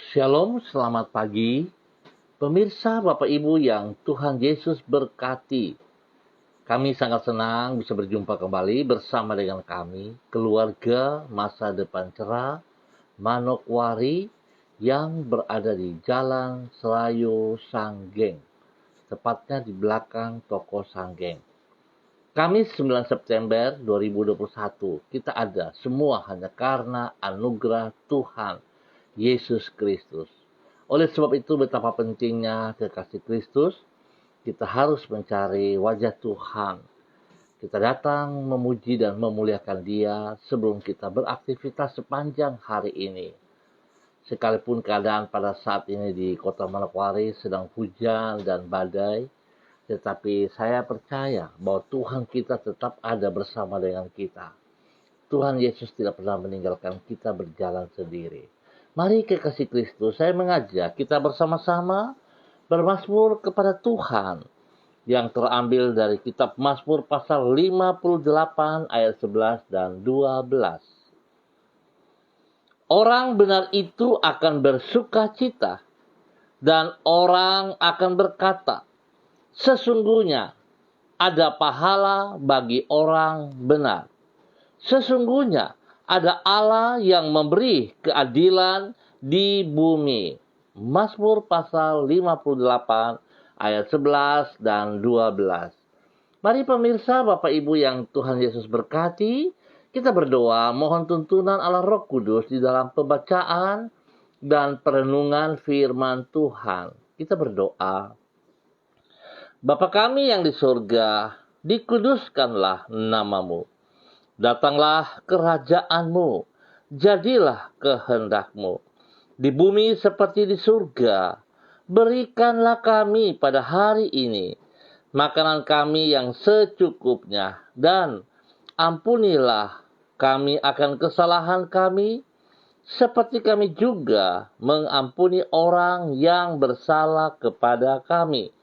Shalom, selamat pagi. Pemirsa, Bapak Ibu yang Tuhan Yesus berkati. Kami sangat senang bisa berjumpa kembali bersama dengan kami, keluarga Masa Depan Cerah, Manokwari, yang berada di Jalan Serayu Sanggeng, tepatnya di belakang toko Sanggeng. Kamis 9 September 2021, kita ada semua hanya karena anugerah Tuhan Yesus Kristus. Oleh sebab itu betapa pentingnya kekasih Kristus, kita harus mencari wajah Tuhan. Kita datang memuji dan memuliakan Dia sebelum kita beraktivitas sepanjang hari ini. Sekalipun keadaan pada saat ini di kota Manokwari sedang hujan dan badai, tetapi saya percaya bahwa Tuhan kita tetap ada bersama dengan kita. Tuhan Yesus tidak pernah meninggalkan kita berjalan sendiri. Mari kekasih Kristus, saya mengajak kita bersama-sama bermazmur kepada Tuhan yang terambil dari kitab Mazmur pasal 58 ayat 11 dan 12. Orang benar itu akan bersuka cita dan orang akan berkata, sesungguhnya ada pahala bagi orang benar. Sesungguhnya ada Allah yang memberi keadilan di bumi. Mazmur pasal 58 ayat 11 dan 12. Mari pemirsa, Bapak Ibu yang Tuhan Yesus berkati, kita berdoa mohon tuntunan Allah Roh Kudus di dalam pembacaan dan perenungan firman Tuhan. Kita berdoa. Bapa kami yang di surga, dikuduskanlah namamu. Datanglah kerajaan-Mu, jadilah kehendak-Mu. Di bumi seperti di surga, berikanlah kami pada hari ini makanan kami yang secukupnya, dan ampunilah kami akan kesalahan kami, seperti kami juga mengampuni orang yang bersalah kepada kami.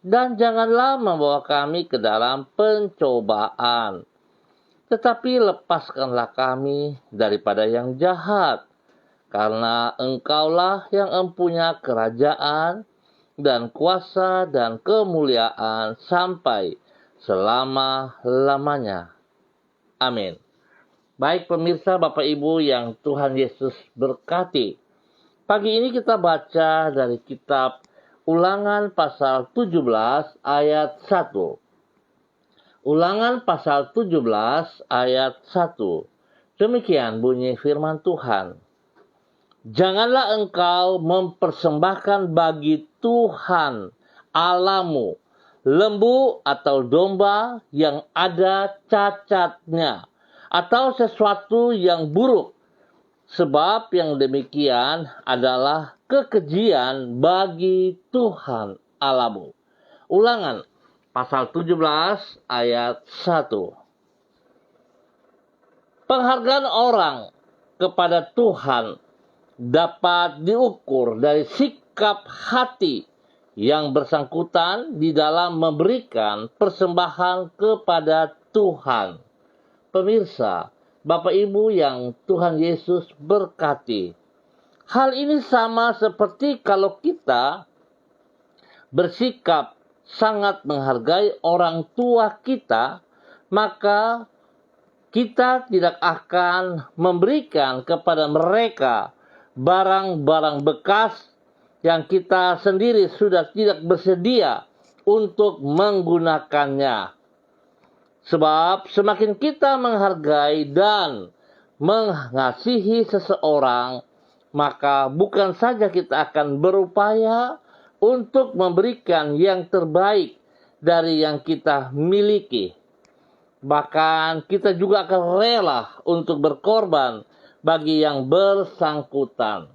Dan janganlah membawa kami ke dalam pencobaan, tetapi lepaskanlah kami daripada yang jahat, karena Engkaulah yang empunya kerajaan dan kuasa dan kemuliaan sampai selama-lamanya. Amin. Baik pemirsa, Bapak Ibu yang Tuhan Yesus berkati. Pagi ini kita baca dari kitab Ulangan pasal 17 ayat 1. Ulangan pasal 17 ayat 1. Demikian bunyi firman Tuhan. Janganlah engkau mempersembahkan bagi Tuhan Allahmu lembu atau domba yang ada cacatnya, atau sesuatu yang buruk, sebab yang demikian adalah kekejian bagi Tuhan Allahmu. Ulangan pasal 17 ayat 1. Penghargaan orang kepada Tuhan dapat diukur dari sikap hati yang bersangkutan di dalam memberikan persembahan kepada Tuhan. Pemirsa, Bapak Ibu yang Tuhan Yesus berkati. Hal ini sama seperti kalau kita bersikap sangat menghargai orang tua kita, maka kita tidak akan memberikan kepada mereka barang-barang bekas yang kita sendiri sudah tidak bersedia untuk menggunakannya. Sebab semakin kita menghargai dan mengasihi seseorang, maka bukan saja kita akan berupaya untuk memberikan yang terbaik dari yang kita miliki, bahkan kita juga akan rela untuk berkorban bagi yang bersangkutan.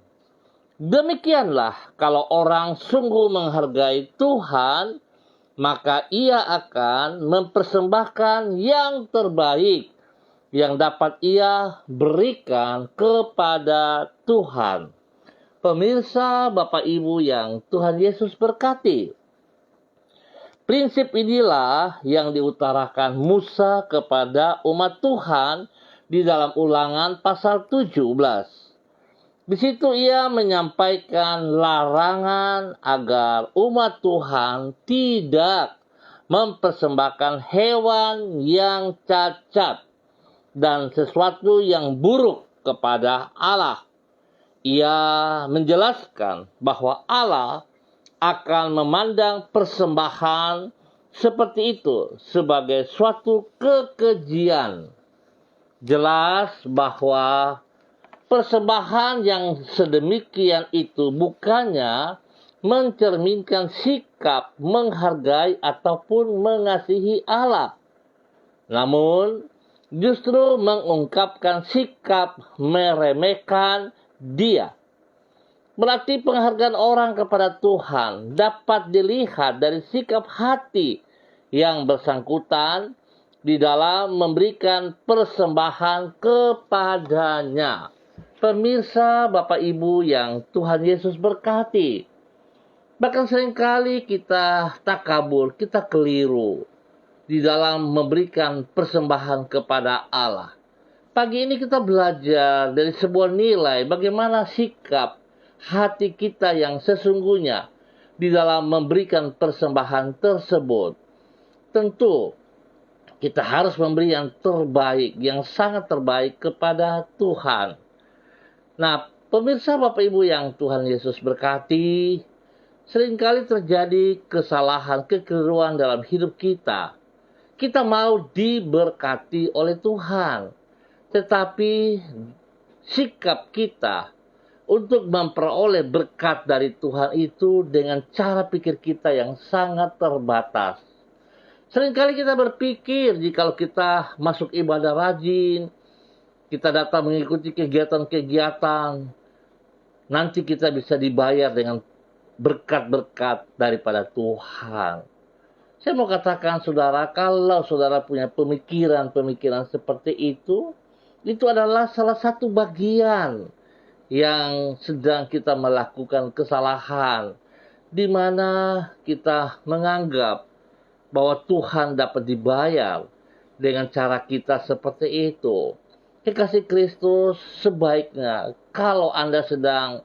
Demikianlah kalau orang sungguh menghargai Tuhan, maka ia akan mempersembahkan yang terbaik yang dapat ia berikan kepada Tuhan. Pemirsa, Bapak Ibu yang Tuhan Yesus berkati. Prinsip inilah yang diutarakan Musa kepada umat Tuhan di dalam Ulangan pasal 17. Di situ ia menyampaikan larangan agar umat Tuhan tidak mempersembahkan hewan yang cacat dan sesuatu yang buruk kepada Allah. Ia menjelaskan bahwa Allah akan memandang persembahan seperti itu sebagai suatu kekejian. Jelas bahwa persembahan yang sedemikian itu bukannya mencerminkan sikap menghargai ataupun mengasihi Allah, namun justru mengungkapkan sikap meremehkan Dia. Berarti penghargaan orang kepada Tuhan dapat dilihat dari sikap hati yang bersangkutan di dalam memberikan persembahan kepadanya. Pemirsa, Bapak Ibu yang Tuhan Yesus berkati, bahkan seringkali kita takabur, kita keliru di dalam memberikan persembahan kepada Allah. Pagi ini kita belajar dari sebuah nilai bagaimana sikap hati kita yang sesungguhnya di dalam memberikan persembahan tersebut. Tentu kita harus memberi yang terbaik, yang sangat terbaik kepada Tuhan. Nah, pemirsa Bapak Ibu yang Tuhan Yesus berkati, seringkali terjadi kesalahan, kekeliruan dalam hidup kita. Kita mau diberkati oleh Tuhan, tetapi sikap kita untuk memperoleh berkat dari Tuhan itu dengan cara pikir kita yang sangat terbatas. Seringkali kita berpikir jika kita masuk ibadah rajin, kita datang mengikuti kegiatan-kegiatan, nanti kita bisa dibayar dengan berkat-berkat daripada Tuhan. Saya mau katakan saudara, kalau saudara punya pemikiran-pemikiran seperti itu adalah salah satu bagian yang sedang kita melakukan kesalahan, di mana kita menganggap bahwa Tuhan dapat dibayar dengan cara kita seperti itu. Kekasih Kristus, sebaiknya kalau Anda sedang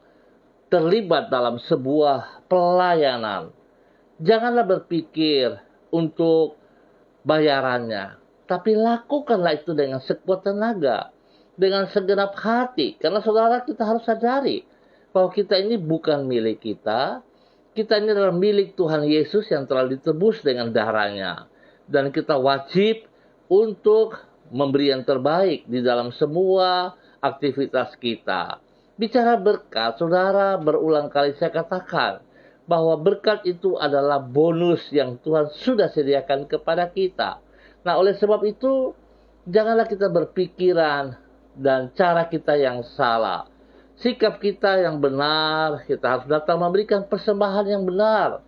terlibat dalam sebuah pelayanan, janganlah berpikir untuk bayarannya, tapi lakukanlah itu dengan sekuat tenaga, dengan segenap hati. Karena saudara, kita harus sadari bahwa kita ini bukan milik kita. Kita ini adalah milik Tuhan Yesus yang telah ditebus dengan darahnya. Dan kita wajib untuk memberi yang terbaik di dalam semua aktivitas kita. Bicara berkat, saudara, berulang kali saya katakan bahwa berkat itu adalah bonus yang Tuhan sudah sediakan kepada kita. Nah, oleh sebab itu, janganlah kita berpikiran dan cara kita yang salah. Sikap kita yang benar, kita harus datang memberikan persembahan yang benar,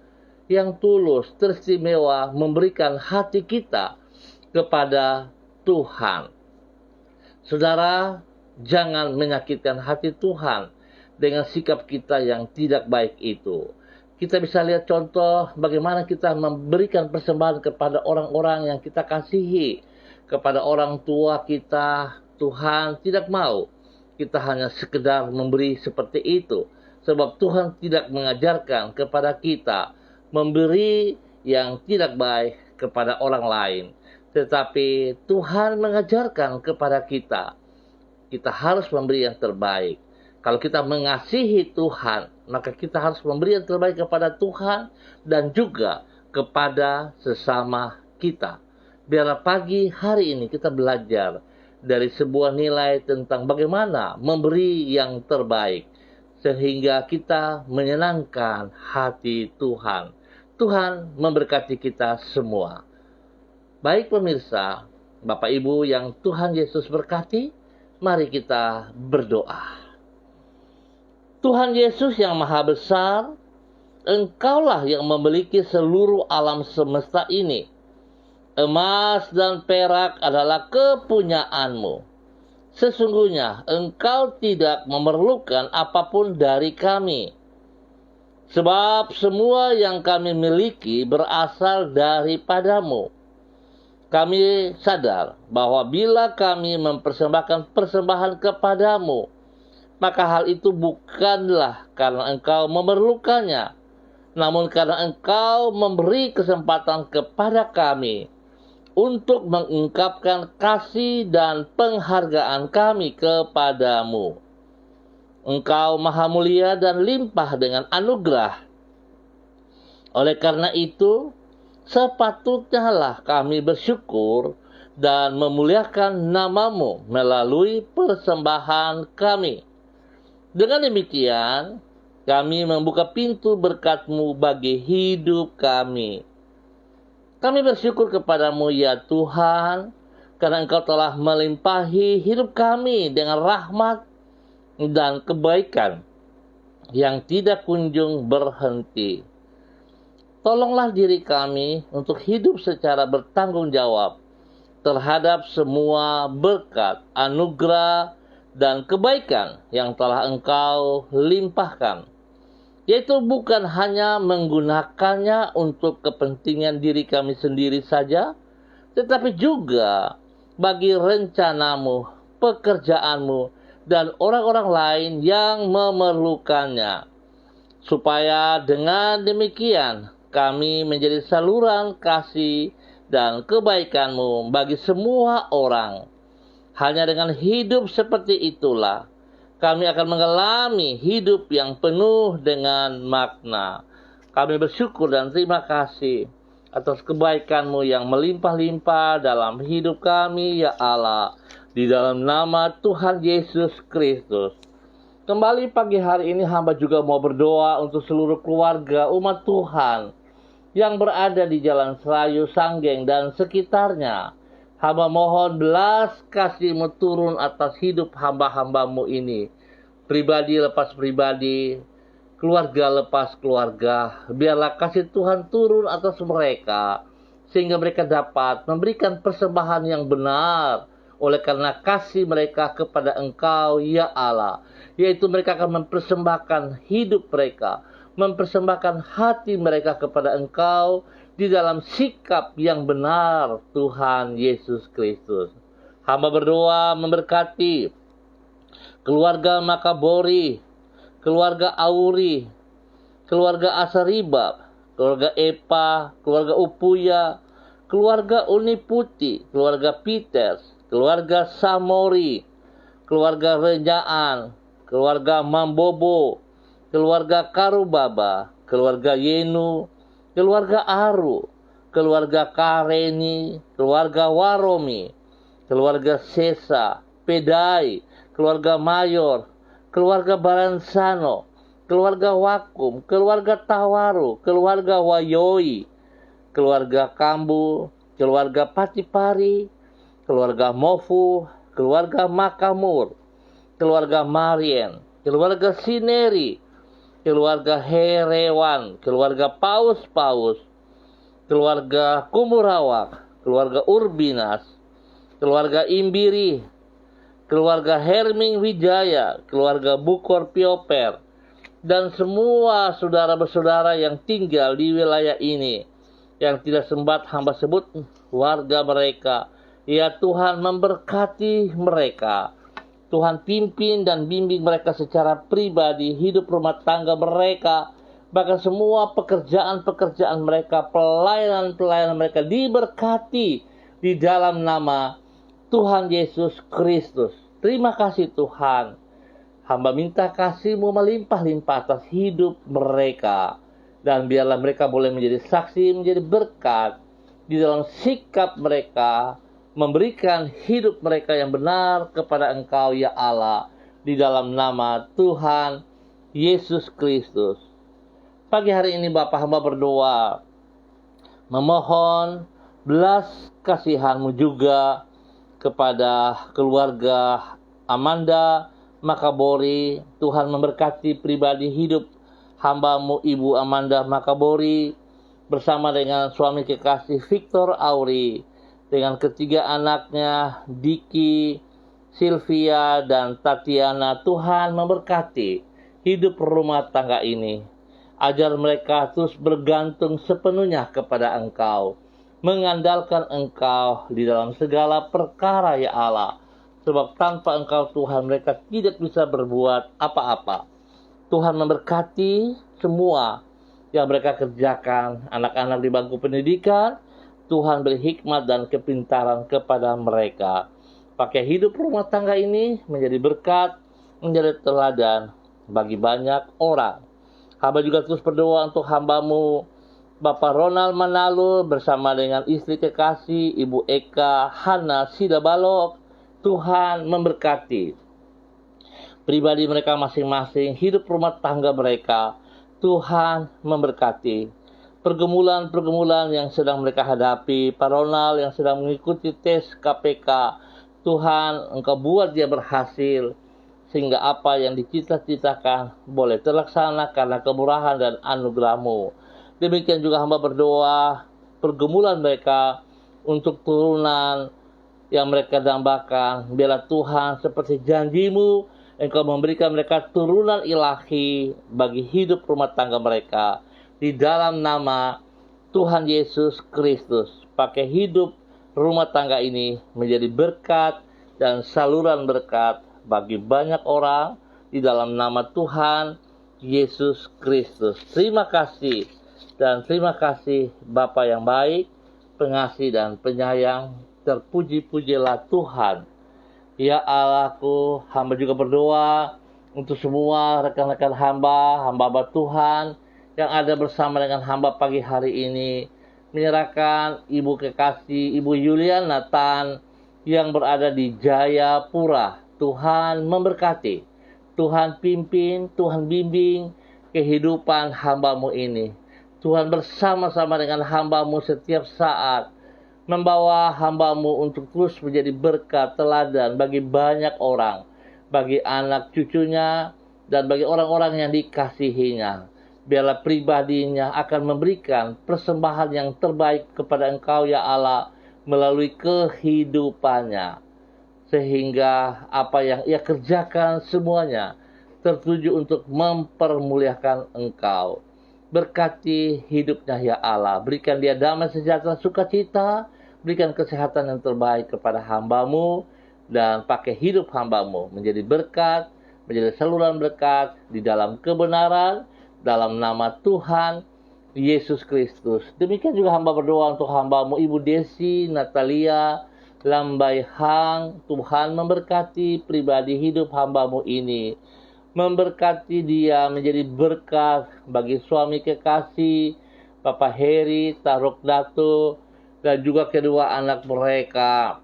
yang tulus, teristimewa, memberikan hati kita kepada Tuhan. Saudara, jangan menyakitkan hati Tuhan dengan sikap kita yang tidak baik itu. Kita bisa lihat contoh bagaimana kita memberikan persembahan kepada orang-orang yang kita kasihi, kepada orang tua kita. Tuhan tidak mau kita hanya sekedar memberi seperti itu, sebab Tuhan tidak mengajarkan kepada kita memberi yang tidak baik kepada orang lain. Tetapi Tuhan mengajarkan kepada kita harus memberi yang terbaik. Kalau kita mengasihi Tuhan, maka kita harus memberi yang terbaik kepada Tuhan dan juga kepada sesama kita. Biarlah pagi hari ini kita belajar dari sebuah nilai tentang bagaimana memberi yang terbaik, sehingga kita menyenangkan hati Tuhan. Tuhan memberkati kita semua. Baik pemirsa, Bapak Ibu yang Tuhan Yesus berkati, mari kita berdoa. Tuhan Yesus yang Maha Besar, Engkaulah yang memiliki seluruh alam semesta ini. Emas dan perak adalah kepunyaanmu. Sesungguhnya Engkau tidak memerlukan apapun dari kami. Sebab semua yang kami miliki berasal daripadamu. Kami sadar bahwa bila kami mempersembahkan persembahan kepadamu, maka hal itu bukanlah karena engkau memerlukannya, namun karena engkau memberi kesempatan kepada kami untuk mengungkapkan kasih dan penghargaan kami kepadamu. Engkau maha mulia dan limpah dengan anugerah. Oleh karena itu, sepatutnya lah kami bersyukur dan memuliakan namamu melalui persembahan kami. Dengan demikian, kami membuka pintu berkat-Mu bagi hidup kami. Kami bersyukur kepadamu ya Tuhan, karena Engkau telah melimpahi hidup kami dengan rahmat dan kebaikan yang tidak kunjung berhenti. Tolonglah diri kami untuk hidup secara bertanggung jawab terhadap semua berkat, anugerah, dan kebaikan yang telah Engkau limpahkan, yaitu bukan hanya menggunakannya untuk kepentingan diri kami sendiri saja, tetapi juga bagi rencanamu, pekerjaanmu, dan orang-orang lain yang memerlukannya, supaya dengan demikian kami menjadi saluran kasih dan kebaikan-Mu bagi semua orang. Hanya dengan hidup seperti itulah kami akan mengalami hidup yang penuh dengan makna. Kami bersyukur dan terima kasih atas kebaikan-Mu yang melimpah-limpah dalam hidup kami, ya Allah, di dalam nama Tuhan Yesus Kristus. Kembali pagi hari ini hamba juga mau berdoa untuk seluruh keluarga umat Tuhan yang berada di Jalan Serayu, Sanggeng, dan sekitarnya. Hamba mohon belas kasih-Mu turun atas hidup hamba-hamba-Mu ini. Pribadi lepas pribadi, keluarga lepas keluarga. Biarlah kasih Tuhan turun atas mereka, sehingga mereka dapat memberikan persembahan yang benar, oleh karena kasih mereka kepada Engkau, ya Allah. Yaitu mereka akan mempersembahkan hidup mereka, mempersembahkan hati mereka kepada Engkau, di dalam sikap yang benar Tuhan Yesus Kristus. Hamba berdoa memberkati keluarga Makabori, keluarga Auri, keluarga Asaribab, keluarga Epa, keluarga Upuya, keluarga Uniputi, keluarga Peters, keluarga Samori, keluarga Renjaan, keluarga Mambobo, keluarga Karubaba, keluarga Yenu, keluarga Aru, keluarga Kareni, keluarga Waromi, keluarga Sesa, Pedai, keluarga Mayor, keluarga Baransano, keluarga Wakum, keluarga Tawaru, keluarga Wayoi, keluarga Kambu, keluarga Patipari, keluarga Mofu, keluarga Makamur, keluarga Marien, keluarga Sineri, keluarga Herewan, keluarga Paus-Paus, keluarga Kumurawak, keluarga Urbinas, keluarga Imbiri, keluarga Herming Wijaya, keluarga Bukor Pioper, dan semua saudara-saudara yang tinggal di wilayah ini, yang tidak sempat hamba sebut warga mereka. Ya Tuhan, memberkati mereka. Tuhan pimpin dan bimbing mereka secara pribadi, hidup rumah tangga mereka, bahkan semua pekerjaan-pekerjaan mereka, pelayanan-pelayanan mereka diberkati di dalam nama Tuhan Yesus Kristus. Terima kasih Tuhan. Hamba minta kasih-Mu melimpah-limpah atas hidup mereka. Dan biarlah mereka boleh menjadi saksi, menjadi berkat di dalam sikap mereka, memberikan hidup mereka yang benar kepada Engkau, ya Allah, di dalam nama Tuhan Yesus Kristus. Pagi hari ini Bapa, hamba berdoa, memohon belas kasihan-Mu juga kepada keluarga Amanda Makabori. Tuhan memberkati pribadi hidup hamba-Mu Ibu Amanda Makabori bersama dengan suami kekasih Victor Auri, dengan ketiga anaknya, Diki, Sylvia, dan Tatiana. Tuhan memberkati hidup rumah tangga ini. Ajar mereka terus bergantung sepenuhnya kepada Engkau, mengandalkan Engkau di dalam segala perkara, ya Allah. Sebab tanpa Engkau Tuhan mereka tidak bisa berbuat apa-apa. Tuhan memberkati semua yang mereka kerjakan. Anak-anak di bangku pendidikan, Tuhan beri hikmat dan kepintaran kepada mereka. Pakai hidup rumah tangga ini menjadi berkat, menjadi teladan bagi banyak orang. Hamba juga terus berdoa untuk hamba-Mu Bapak Ronald Manalo bersama dengan istri kekasih Ibu Eka Hana Sidabalok. Tuhan memberkati pribadi mereka masing-masing, hidup rumah tangga mereka. Tuhan memberkati pergumulan-pergumulan yang sedang mereka hadapi. Pak Ronald yang sedang mengikuti tes KPK, Tuhan Engkau buat dia berhasil, sehingga apa yang dicita-citakan boleh terlaksana karena kemurahan dan anugerah-Mu. Demikian juga hamba berdoa pergumulan mereka untuk turunan yang mereka dambakan. Biarlah Tuhan seperti janji-Mu, Engkau memberikan mereka turunan ilahi bagi hidup rumah tangga mereka. Di dalam nama Tuhan Yesus Kristus, pakai hidup rumah tangga ini menjadi berkat dan saluran berkat bagi banyak orang di dalam nama Tuhan Yesus Kristus. Terima kasih dan terima kasih Bapa yang baik, pengasih dan penyayang. Terpuji-pujilah Tuhan. Ya Allahku, hamba juga berdoa untuk semua rekan-rekan hamba Tuhan yang ada bersama dengan hamba pagi hari ini. Menyerahkan Ibu kekasih, Ibu Yulian Nathan yang berada di Jayapura. Tuhan memberkati, Tuhan pimpin, Tuhan bimbing kehidupan hamba-Mu ini. Tuhan bersama-sama dengan hamba-Mu setiap saat, membawa hamba-Mu untuk terus menjadi berkat teladan bagi banyak orang, bagi anak cucunya, dan bagi orang-orang yang dikasihinya. Biarlah pribadinya akan memberikan persembahan yang terbaik kepada Engkau ya Allah melalui kehidupannya, sehingga apa yang ia kerjakan semuanya tertuju untuk mempermuliakan Engkau. Berkati hidupnya ya Allah, berikan dia damai sejahtera sukacita, berikan kesehatan yang terbaik kepada hamba-Mu, dan pakai hidup hamba-Mu menjadi berkat, menjadi saluran berkat di dalam kebenaran, dalam nama Tuhan Yesus Kristus. Demikian juga hamba berdoa untuk hamba-Mu Ibu Desi Natalia Lambai Hang. Tuhan memberkati pribadi hidup hamba-Mu ini, memberkati dia menjadi berkat bagi suami kekasih Bapak Heri Taruk Dato dan juga kedua anak mereka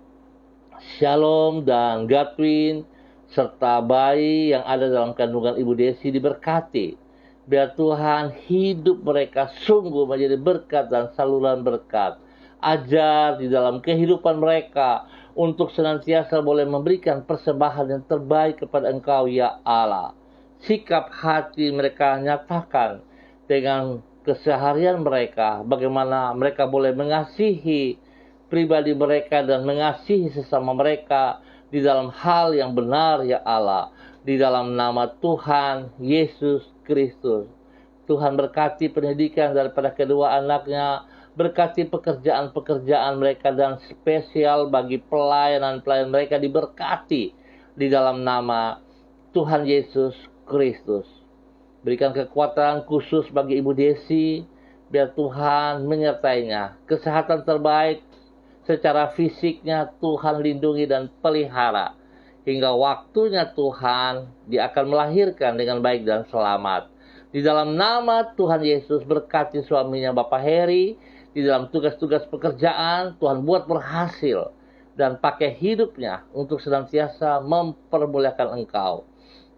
Shalom dan Gatwin serta bayi yang ada dalam kandungan Ibu Desi diberkati. Biar Tuhan hidup mereka sungguh menjadi berkat dan saluran berkat. Ajar di dalam kehidupan mereka untuk senantiasa boleh memberikan persembahan yang terbaik kepada Engkau ya Allah. Sikap hati mereka nyatakan dengan keseharian mereka, bagaimana mereka boleh mengasihi pribadi mereka dan mengasihi sesama mereka di dalam hal yang benar ya Allah, di dalam nama Tuhan Yesus Kristus. Tuhan berkati pendidikan daripada kedua anaknya, berkati pekerjaan-pekerjaan mereka, dan spesial bagi pelayanan-pelayanan mereka diberkati di dalam nama Tuhan Yesus Kristus. Berikan kekuatan khusus bagi Ibu Desi, biar Tuhan menyertainya. Kesehatan terbaik secara fisiknya Tuhan lindungi dan pelihara. Hingga waktunya Tuhan, dia akan melahirkan dengan baik dan selamat. Di dalam nama Tuhan Yesus, berkati suaminya Bapak Heri, di dalam tugas-tugas pekerjaan, Tuhan buat berhasil. Dan pakai hidupnya untuk senantiasa mempermuliakan Engkau.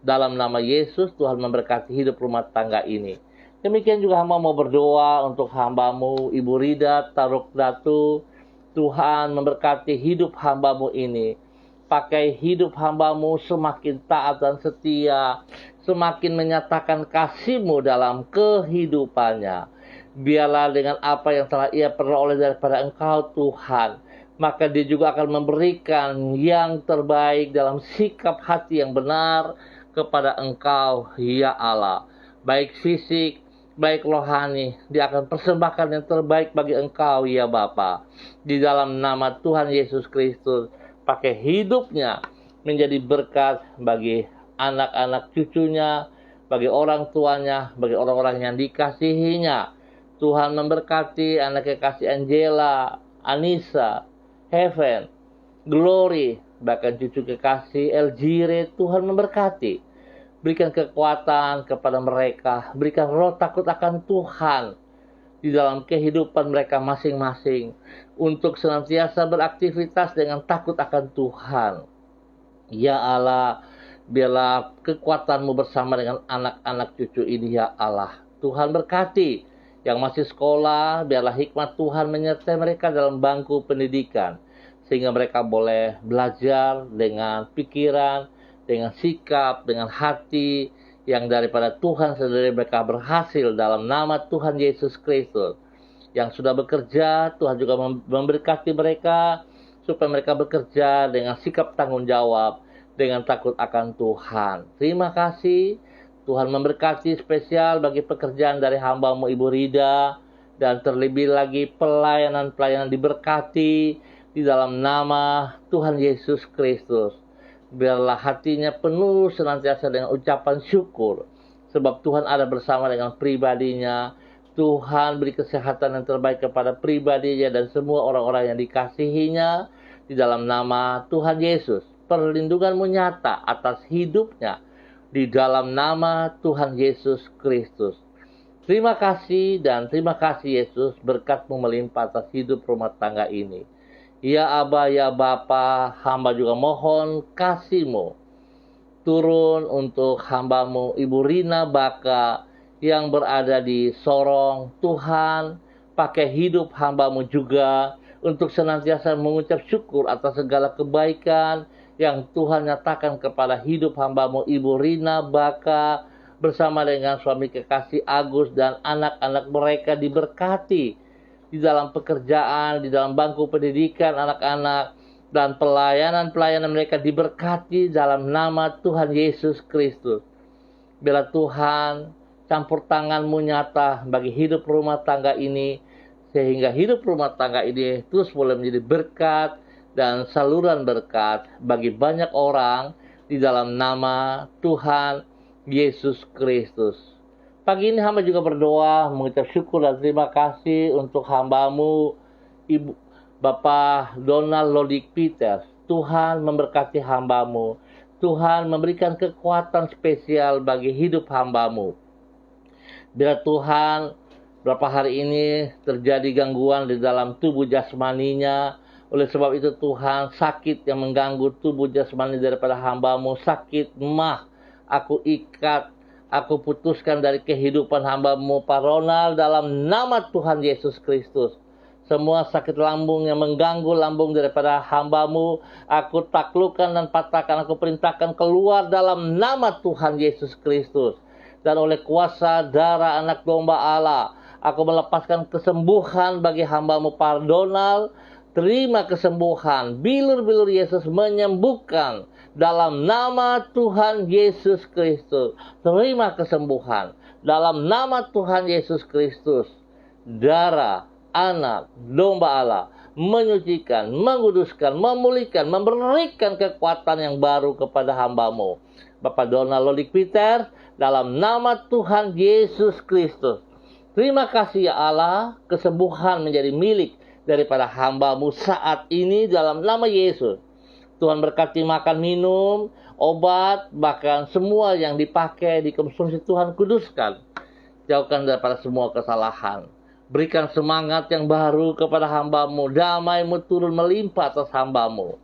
Dalam nama Yesus, Tuhan memberkati hidup rumah tangga ini. Demikian juga hamba mau berdoa untuk hamba-Mu Ibu Rida Taruk Datu. Tuhan memberkati hidup hamba-Mu ini. Pakai hidup hamba-Mu semakin taat dan setia, semakin menyatakan kasih-Mu dalam kehidupannya. Biarlah dengan apa yang telah ia peroleh daripada Engkau Tuhan, maka dia juga akan memberikan yang terbaik dalam sikap hati yang benar kepada Engkau ya Allah. Baik fisik, baik rohani, dia akan persembahkan yang terbaik bagi Engkau ya Bapa. Di dalam nama Tuhan Yesus Kristus, pakai hidupnya menjadi berkat bagi anak-anak cucunya, bagi orang tuanya, bagi orang-orang yang dikasihinya. Tuhan memberkati anak kekasih Angela, Anissa, Heaven, Glory, bahkan cucu kekasih Elgire. Tuhan memberkati. Berikan kekuatan kepada mereka, berikan roh takut akan Tuhan di dalam kehidupan mereka masing-masing, untuk senantiasa beraktivitas dengan takut akan Tuhan. Ya Allah, biarlah kekuatan-Mu bersama dengan anak-anak cucu ini, ya Allah. Tuhan berkati yang masih sekolah, biarlah hikmat Tuhan menyertai mereka dalam bangku pendidikan, sehingga mereka boleh belajar dengan pikiran, dengan sikap, dengan hati yang daripada Tuhan sendiri. Mereka berhasil dalam nama Tuhan Yesus Kristus. Yang sudah bekerja, Tuhan juga memberkati mereka, supaya mereka bekerja dengan sikap tanggung jawab, dengan takut akan Tuhan. Terima kasih. Tuhan memberkati spesial bagi pekerjaan dari hamba-Mu Ibu Rida, dan terlebih lagi pelayanan-pelayanan diberkati di dalam nama Tuhan Yesus Kristus. Biarlah hatinya penuh senantiasa dengan ucapan syukur, sebab Tuhan ada bersama dengan pribadinya. Tuhan beri kesehatan yang terbaik kepada pribadinya dan semua orang-orang yang dikasihinya di dalam nama Tuhan Yesus. Perlindungan-Mu nyata atas hidupnya di dalam nama Tuhan Yesus Kristus. Terima kasih dan terima kasih Yesus, berkat-Mu melimpah atas hidup rumah tangga ini. Ya Aba, ya Bapa, hamba juga mohon kasih-Mu turun untuk hamba-Mu Ibu Rina Baka yang berada di Sorong. Tuhan, pakai hidup hamba-Mu juga untuk senantiasa mengucap syukur atas segala kebaikan yang Tuhan nyatakan kepada hidup hamba-Mu Ibu Rina Baka bersama dengan suami kekasih Agus dan anak-anak mereka diberkati di dalam pekerjaan, di dalam bangku pendidikan anak-anak, dan pelayanan-pelayanan mereka diberkati dalam nama Tuhan Yesus Kristus. Bila Tuhan campur tangan-Mu nyata bagi hidup rumah tangga ini, sehingga hidup rumah tangga ini terus boleh menjadi berkat dan saluran berkat bagi banyak orang di dalam nama Tuhan Yesus Kristus. Pagi ini hamba juga berdoa mengucap syukur dan terima kasih untuk hamba-Mu Ibu Bapak Donald Lodik Peters. Tuhan memberkati hamba-Mu. Tuhan memberikan kekuatan spesial bagi hidup hamba-Mu. Bila Tuhan berapa hari ini terjadi gangguan di dalam tubuh jasmaninya, oleh sebab itu Tuhan, sakit yang mengganggu tubuh jasmani daripada hamba-Mu, sakit mah, aku ikat, aku putuskan dari kehidupan hamba-Mu Pak Ronald dalam nama Tuhan Yesus Kristus. Semua sakit lambung yang mengganggu lambung daripada hamba-Mu, aku taklukkan dan patahkan, aku perintahkan keluar dalam nama Tuhan Yesus Kristus. Dan oleh kuasa darah anak domba Allah, aku melepaskan kesembuhan bagi hamba-Mu Pak Donald. Terima kesembuhan. Bilur-bilur Yesus menyembuhkan dalam nama Tuhan Yesus Kristus. Terima kesembuhan dalam nama Tuhan Yesus Kristus. Darah anak domba Allah menyucikan, menguduskan, memulihkan, memberikan kekuatan yang baru kepada hamba-Mu Bapak Donald Lodik Peter dalam nama Tuhan Yesus Kristus. Terima kasih ya Allah, kesembuhan menjadi milik daripada hamba-Mu saat ini dalam nama Yesus. Tuhan berkati makan, minum, obat, bahkan semua yang dipakai, dikonsumsi Tuhan kuduskan. Jauhkan daripada semua kesalahan. Berikan semangat yang baru kepada hamba-Mu. Damai-Mu turun melimpah atas hamba-Mu.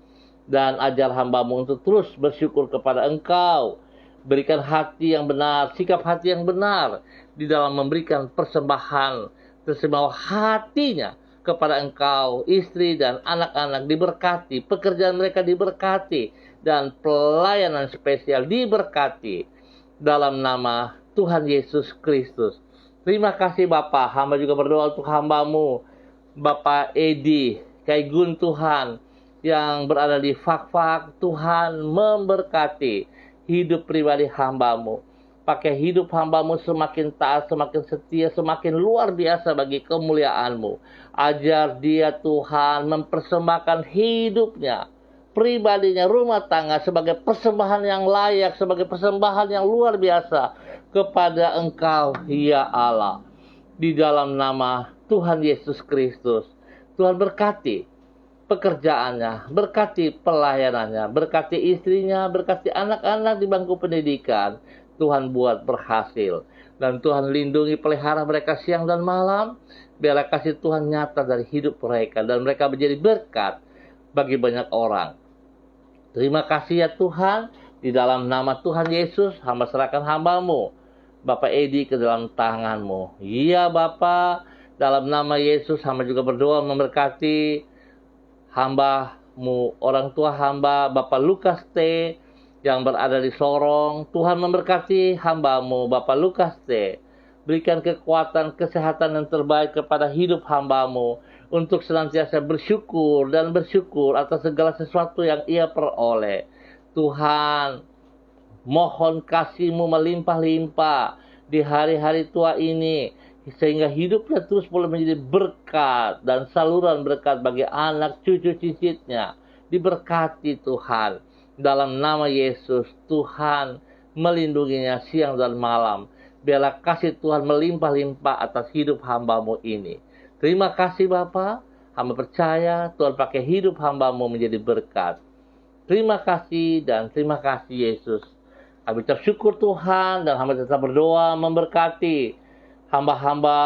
Dan ajar hamba-Mu untuk terus bersyukur kepada Engkau. Berikan hati yang benar, sikap hati yang benar di dalam memberikan persembahan tersemau hatinya kepada Engkau. Istri dan anak-anak diberkati, pekerjaan mereka diberkati, dan pelayanan spesial diberkati dalam nama Tuhan Yesus Kristus. Terima kasih Bapak. Hamba juga berdoa untuk hamba-Mu Bapak Edi Kaigun Tuhan yang berada di Fak-Fak. Tuhan memberkati hidup pribadi hamba-Mu. Pakai hidup hamba-Mu semakin taat, semakin setia, semakin luar biasa bagi kemuliaan-Mu. Ajar dia Tuhan mempersembahkan hidupnya pribadinya, rumah tangga sebagai persembahan yang layak, sebagai persembahan yang luar biasa kepada Engkau, ya Allah. Di dalam nama Tuhan Yesus Kristus, Tuhan berkati pekerjaannya, berkati pelayanannya, berkati istrinya, berkati anak-anak di bangku pendidikan. Tuhan buat berhasil. Dan Tuhan lindungi, pelihara mereka siang dan malam. Biarlah kasih Tuhan nyata dari hidup mereka. Dan mereka menjadi berkat bagi banyak orang. Terima kasih ya Tuhan. Di dalam nama Tuhan Yesus, hamba serahkan hamba-Mu, Bapak Edi, ke dalam tangan-Mu. Iya Bapak, dalam nama Yesus, hamba juga berdoa memberkati hamba-Mu, orang tua hamba, Bapak Lukas T, yang berada di Sorong. Tuhan memberkati hamba-Mu, Bapak Lukas T. Berikan kekuatan, kesehatan yang terbaik kepada hidup hamba-Mu, untuk senantiasa bersyukur dan bersyukur atas segala sesuatu yang ia peroleh. Tuhan, mohon kasih-Mu melimpah-limpah di hari-hari tua ini, sehingga hidupnya terus boleh menjadi berkat dan saluran berkat bagi anak cucu cicitnya. Diberkati Tuhan. Dalam nama Yesus, Tuhan melindunginya siang dan malam. Biarlah kasih Tuhan melimpah-limpah atas hidup hamba-Mu ini. Terima kasih Bapa. Hamba percaya Tuhan pakai hidup hamba-Mu menjadi berkat. Terima kasih dan terima kasih Yesus. Kami ucap syukur Tuhan, dan hamba tetap berdoa memberkati hamba-hamba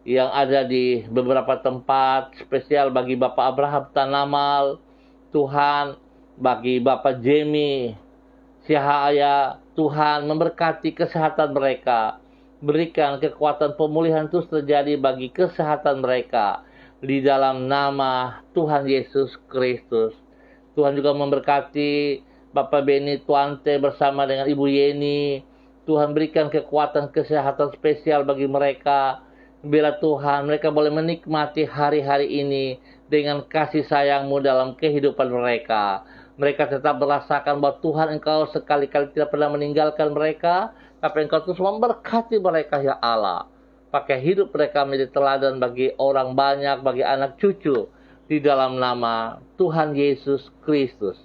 yang ada di beberapa tempat, spesial bagi Bapak Abraham Tanamal, Tuhan, bagi Bapak Jamie Syahaya, Tuhan memberkati kesehatan mereka. Berikan kekuatan pemulihan terus terjadi bagi kesehatan mereka. Di dalam nama Tuhan Yesus Kristus. Tuhan juga memberkati Bapak Beni Tuante bersama dengan Ibu Yeni. Tuhan berikan kekuatan kesehatan spesial bagi mereka. Bila Tuhan, mereka boleh menikmati hari-hari ini dengan kasih sayang-Mu dalam kehidupan mereka. Mereka tetap merasakan bahwa Tuhan, Engkau sekali-kali tidak pernah meninggalkan mereka, tapi Engkau terus memberkati mereka, ya Allah. Pakai hidup mereka menjadi teladan bagi orang banyak, bagi anak cucu, di dalam nama Tuhan Yesus Kristus.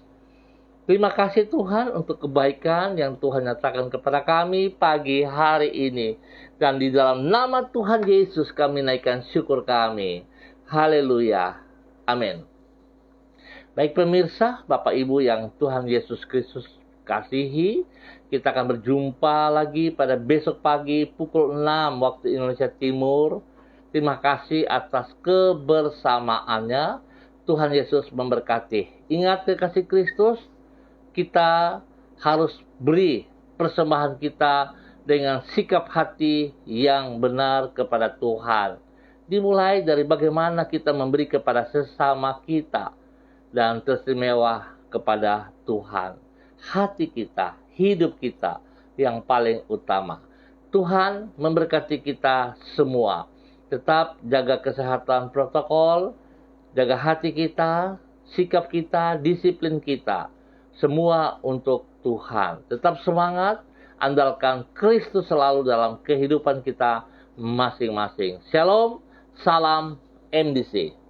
Terima kasih Tuhan untuk kebaikan yang Tuhan nyatakan kepada kami pagi hari ini. Dan di dalam nama Tuhan Yesus kami naikkan syukur kami. Haleluya. Amin. Baik pemirsa, Bapak Ibu yang Tuhan Yesus Kristus kasihi, kita akan berjumpa lagi pada besok pagi pukul 6 waktu Indonesia Timur. Terima kasih atas kebersamaannya. Tuhan Yesus memberkati. Ingat kekasih Kristus, kita harus beri persembahan kita dengan sikap hati yang benar kepada Tuhan. Dimulai dari bagaimana kita memberi kepada sesama kita, dan teristimewa kepada Tuhan. Hati kita, hidup kita yang paling utama. Tuhan memberkati kita semua. Tetap jaga kesehatan protokol, jaga hati kita, sikap kita, disiplin kita. Semua untuk Tuhan. Tetap semangat, andalkan Kristus selalu dalam kehidupan kita masing-masing. Shalom, salam MDC.